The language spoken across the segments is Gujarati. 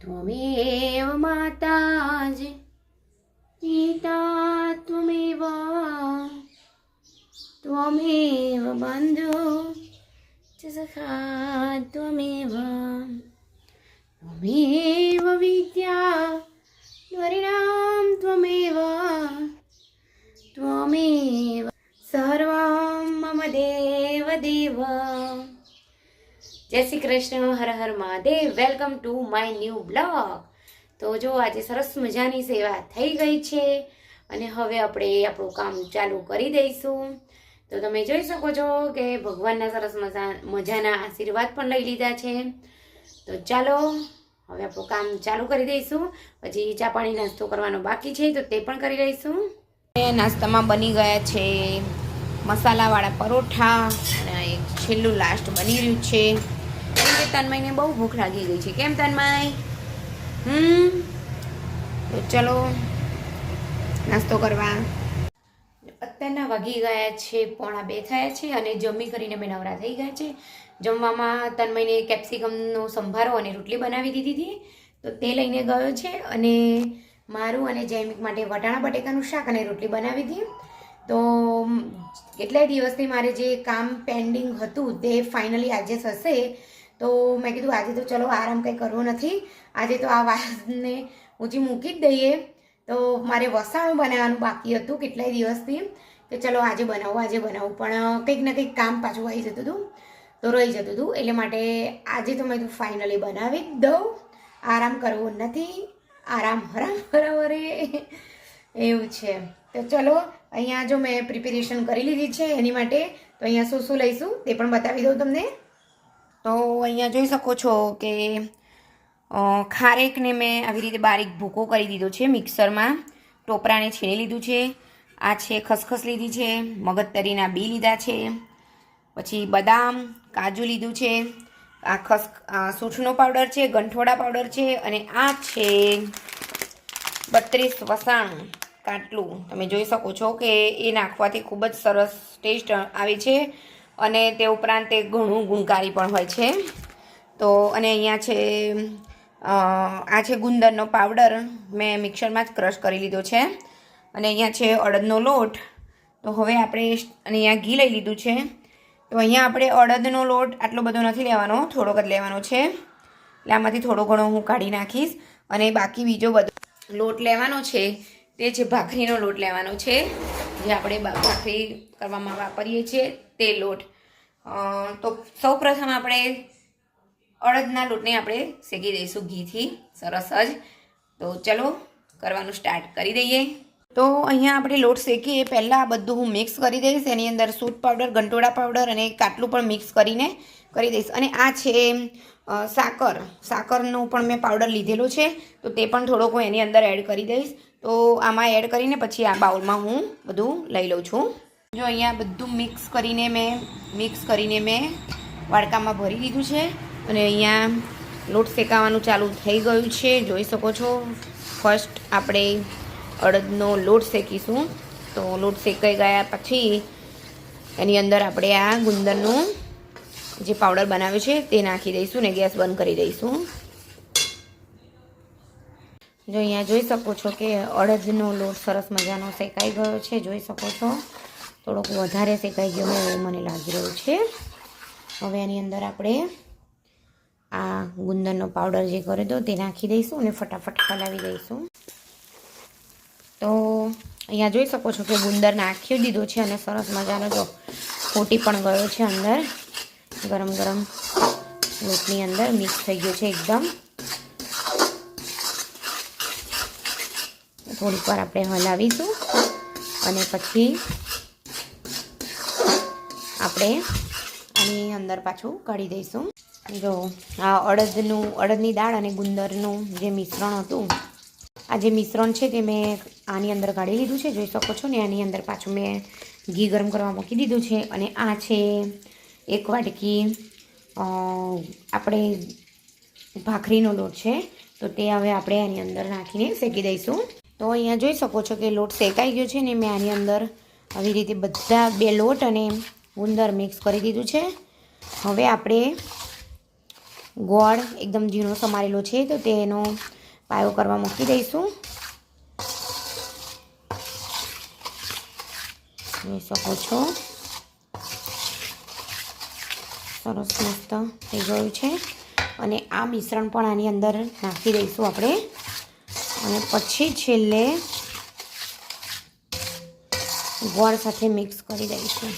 त्वमेव माता पिता त्वमेव त्वमेव बन्धु च सखा त्वमेव त्वमेव विद्या वरिणां त्वमेव त्वमेव सर्वं मम देव देव। जय श्री कृष्ण, हर हर Mahadev. Welcome to my new blog. तो जो आज सरस मजानी सेवा થઈ ગઈ છે અને હવે આપણે આપણું કામ ચાલુ કરી દઈશું। તો તમે જોઈ શકો છો કે ભગવાનના સરસ મજાના આશીર્વાદ પણ લઈ લીધા છે। તો ચાલો હવે આપણું કામ ચાલુ કરી દઈશું। પછી ચા પાણી નાસ્તો કરવાનો બાકી છે તો તે પણ કરી લઈશું। નાસ્તામાં બની ગયા છે મસાલાવાળા પરોઠા અને એક છેલ્લું લાસ્ટ બની રહ્યું છે। તન્મયને બહુ ભૂખ લાગી ગઈ છે। કેમ તન્મય? તો ચલો નાસ્તો કરવા। અત્યારના વાગી ગયા છે 1:45 થયા છે અને જમી કરીને મેં નવરા થઈ ગયા છે। જમવામાં તન્મયને કેપ્સિકમનો સંભારો અને રોટલી બનાવી દીધી હતી તો તે લઈને ગયો છે અને મારું અને જૈમિક માટે વટાણા બટેકાનું શાક અને રોટલી બનાવી હતી। તો કેટલાય દિવસથી મારે જે કામ પેન્ડિંગ હતું તે ફાઇનલી આજે થશે। તો મેં કીધું આજે તો ચલો આરામ કંઈ કરવો નથી, આજે તો આ વાતને ઊંચી મૂકી જ દઈએ। તો મારે વસાણું બનાવવાનું બાકી હતું કેટલાય દિવસથી કે ચલો આજે બનાવું પણ કંઈક ને કંઈક કામ પાછું આવી જતું હતું તો રહી જતું હતું, એટલે માટે આજે તો મેં તો ફાઇનલી બનાવી જ દઉં। આરામ કરવો નથી, આરામ હરામ બરાબર એવું છે। તો ચલો અહીંયા જો મેં પ્રિપેરેશન કરી લીધી છે એની માટે। તો અહીંયા શું શું લઈશું તે પણ બતાવી દઉં તમને। તો અહીંયા જોઈ શકો છો કે ખારેકને મેં આવી રીતે બારીક ભૂકો કરી દીધો છે મિક્સરમાં। ટોપરાને છીણી લીધું છે। આ છે ખસખસ લીધી છે, મગજતરીના બી લીધા છે, પછી બદામ કાજુ લીધું છે, આ સૂંઠનો પાવડર છે, ગંઠોડા પાવડર છે અને આ છે 32 વસાણ કાટલું। તમે જોઈ શકો છો કે એ નાખવાથી ખૂબ જ સરસ ટેસ્ટ આવે છે અને તે ઉપરાંત તે ઘણું ગુણકારી પણ હોય છે। તો અને અહીંયા છે આ છે ગુંદરનો પાવડર, મેં મિક્સરમાં જ ક્રશ કરી લીધો છે અને અહીંયા છે અડદનો લોટ। તો હવે આપણે અને અહીંયા ઘી લઈ લીધું છે। તો અહીંયા આપણે અડદનો લોટ આટલો બધો નથી લેવાનો, થોડોક જ લેવાનો છે, એટલે આમાંથી થોડો ઘણો હું કાઢી નાખીશ અને બાકી બીજો બધો લોટ લેવાનો છે તે છે ભાખરીનો લોટ લેવાનો છે, જે આપણે ભાખરી કરવામાં વાપરીએ છીએ તે લોટ। તો સૌ પ્રથમ આપણે અડદના લોટને આપણે શેકી દઈશું ઘીથી સરસ જ। તો ચલો કરવાનું સ્ટાર્ટ કરી દઈએ। તો અહીંયા આપણે લોટ શેકીએ પહેલાં આ બધું હું મિક્સ કરી દઈશ। એની અંદર સૂટ પાવડર, ગંટોડા પાવડર અને કાટલું પણ મિક્સ કરીને કરી દઈશ। અને આ છે સાકરનો પણ મેં પાવડર લીધેલો છે તો તે પણ થોડોક હું એની અંદર એડ કરી દઈશ। તો આમાં એડ કરીને પછી આ બાઉલમાં હું બધું લઈ લઉં છું। જો અહીંયા બધું મિક્સ કરીને મેં વાડકામાં ભરી દીધું છે અને અહીંયા લોટ શેકાવાનું ચાલુ થઈ ગયું છે, જોઈ શકો છો। ફર્સ્ટ આપણે અડદનો લોટ શેકીશું। તો લોટ શેકાઈ ગયા પછી એની અંદર આપણે આ ગુંદરનું જે પાવડર બનાવ્યું છે તે નાખી દઈશું ને ગેસ બંધ કરી દઈશું। જો અહીંયા જોઈ શકો છો કે અડદનો લોટ સરસ મજાનો શેકાઈ ગયો છે, જોઈ શકો છો। થોડોક વધારે શેકાઈ ગયો હોય એવું મને લાગી રહ્યું છે। હવે એની અંદર આપણે આ ગુંદરનો પાવડર જે કર્યો હતો તે નાખી દઈશું અને ફટાફટ હલાવી દઈશું। તો અહીંયા જોઈ શકો છો કે ગુંદર નાખી દીધો છે અને સરસ મજાનો જો ફૂટી પણ ગયો છે, અંદર ગરમ ગરમ લોટની અંદર મિક્સ થઈ ગયો છે એકદમ। થોડીક વાર આપણે હલાવીશું અને પછી આપણે આની અંદર પાછું કાઢી દઈશું। જો આ અડદની દાળ અને ગુંદરનું જે મિશ્રણ હતું, આ જે મિશ્રણ છે તે મેં આની અંદર કાઢી લીધું છે, જોઈ શકો છો ને। આની અંદર પાછું મેં ઘી ગરમ કરવા મૂકી દીધું છે અને આ છે 1 વાટકી આપણે ભાખરીનો લોટ છે તો તે હવે આપણે આની અંદર નાખીને શેકી દઈશું। તો અહીંયા જોઈ શકો છો કે લોટ શેકાઈ ગયો છે ને મેં આની અંદર આવી રીતે બધા 2 લોટ અને ગુંદર મિક્સ કરી દીધું છે। હવે આપણે ગોળ એકદમ ઝીણો સમારેલો છે તો તેનો પાયો કરવા મૂકી દઈશું. જોઈ શકો છો સરસ મસ્ત થઈ ગયું છે. અને આ મિશ્રણ પણ આની અંદર નાખી દઈશું આપણે અને પછી છેલ્લે ગોળ સાથે મિક્સ કરી દઈશું.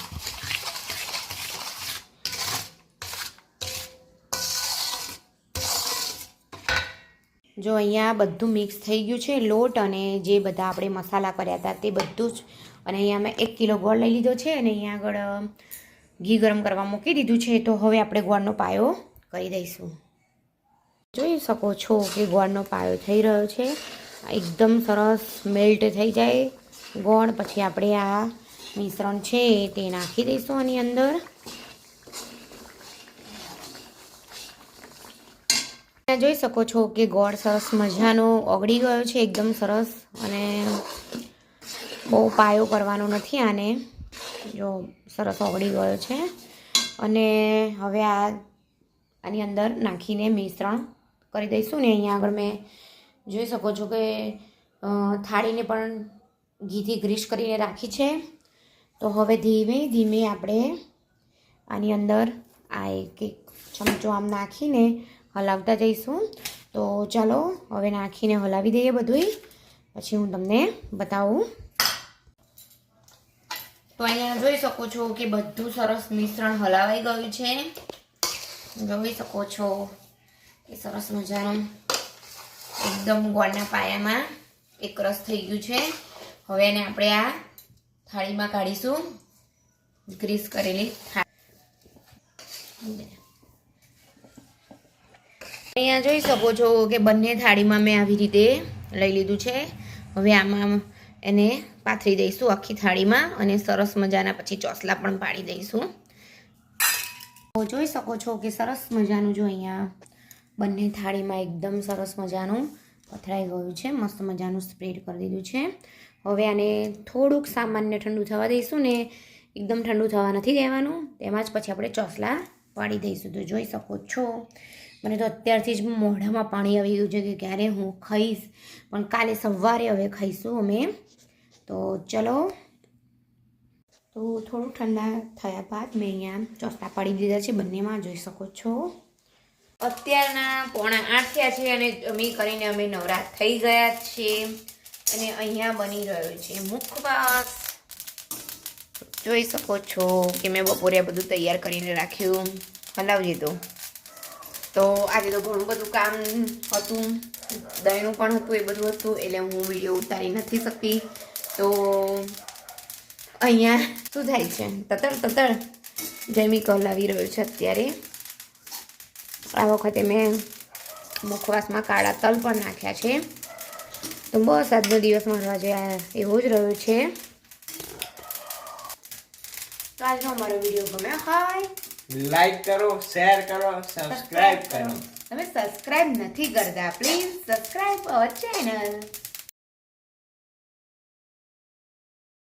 જો અહીંયા બધું મિક્સ થઈ ગયું છે, લોટ અને જે બધા આપણે મસાલા કર્યા હતા તે બધું જ. અને અહીંયા મેં 1 કિલો ગોળ લઈ લીધો છે અને અહીંયા આગળ ઘી ગરમ કરવા મૂકી દીધું છે. તો હવે આપણે ગોળનો પાયો કરી દઈશું. જોઈ શકો છો કે ગોળનો પાયો થઈ રહ્યો છે. એકદમ સરસ મેલ્ટ થઈ જાય ગોળ. પછી આપણે આ મિશ્રણ છે તે નાખી દઈશું આની અંદર. જોઈ શકો છો કે ગોળ સરસ મજાનો ઓગળી ગયો છે એકદમ સરસ. અને બહુ પાયો કરવાનો નથી આને. જો સરસ ઓગળી ગયો છે. અને હવે આની અંદર નાખીને મિશ્રણ કરી દઈશું. ને અહીંયા આગળ મેં જોઈ શકો છો કે થાળીને પણ ઘીથી ગ્રીસ કરીને રાખી છે. તો હવે ધીમે ધીમે આપણે આની અંદર આ એક ચમચો આમ નાખીને હલાવતા જઈશું. તો ચાલો હવે નાખીને હલાવી દઈએ બધુંય, પછી હું તમને બતાવું. તો અહીંયા જોઈ શકો છો કે બધું સરસ મિશ્રણ હલાવાઈ ગયું છે. જોઈ શકો છો કે સરસ મજાનું એકદમ ગોળના પાયામાં એક રસ થઈ ગયું છે. હવે એને આપણે આ થાળીમાં કાઢીશું. ગ્રીસ કરેલી થાળી. અહીંયા જોઈ શકો છો કે બંને થાળીમાં મેં આવી રીતે લઈ લીધું છે. હવે આમાં એને પાથરી દઈશું આખી થાળીમાં અને સરસ મજાના પછી ચોસલા પણ પાડી દઈશું. જોઈ શકો છો કે સરસ મજાનું જો અહીંયા બંને થાળીમાં એકદમ સરસ મજાનું પથરાઈ ગયું છે. મસ્ત મજાનું સ્પ્રેડ કરી દીધું છે. હવે આને થોડુંક સામાન્ય ઠંડુ થવા દઈશું ને એકદમ ઠંડુ થવા નથી દેવાનું. તેમાં જ પછી આપણે ચોસલા પાડી દઈશું. તો જોઈ શકો છો મને તો અત્યારથી જ મોઢામાં પાણી આવી ગયું છે કે ક્યારે હું ખાઈશ. પણ કાલે સવારે હવે ખાઈશું અમે. તો ચલો. તો થોડું ઠંડા થયા બાદ મેં અહીંયા ચોસલા પાડી દીધા છે બંનેમાં. જોઈ શકો છો અત્યારના 7:45 થયા છે અને જમી કરીને અમે નવરા થઈ ગયા છીએ. અને અહીંયા બની રહ્યો છે મુખવાસ. જોઈ શકો છો કે મેં બપોરે બધું તૈયાર કરીને રાખ્યું, હલાવી દીધું. તો આજે તો ઘણું બધું કામ હતું, દહીંનું પણ હતું, એ બધું હતું એટલે હું વિડીયો ઉતારી નથી શકતી. તો અહીંયા શું થાય છે, તતર જમી હલાવી રહ્યો છે અત્યારે. આ વખતે મેં મુખવાસમાં કાળા તલ પણ નાખ્યા છે. તો બસ આજનો દિવસ મારો આજે એવો જ રહ્યો છે. તો આજનો અમારો વિડીયો ગમે હોય લાઈક કરો, શેર કરો, સબસ્ક્રાઇબ કરો. તમે સબસ્ક્રાઇબ નથી કરતા, પ્લીઝ સબસ્ક્રાઇબ અવર ચેનલ.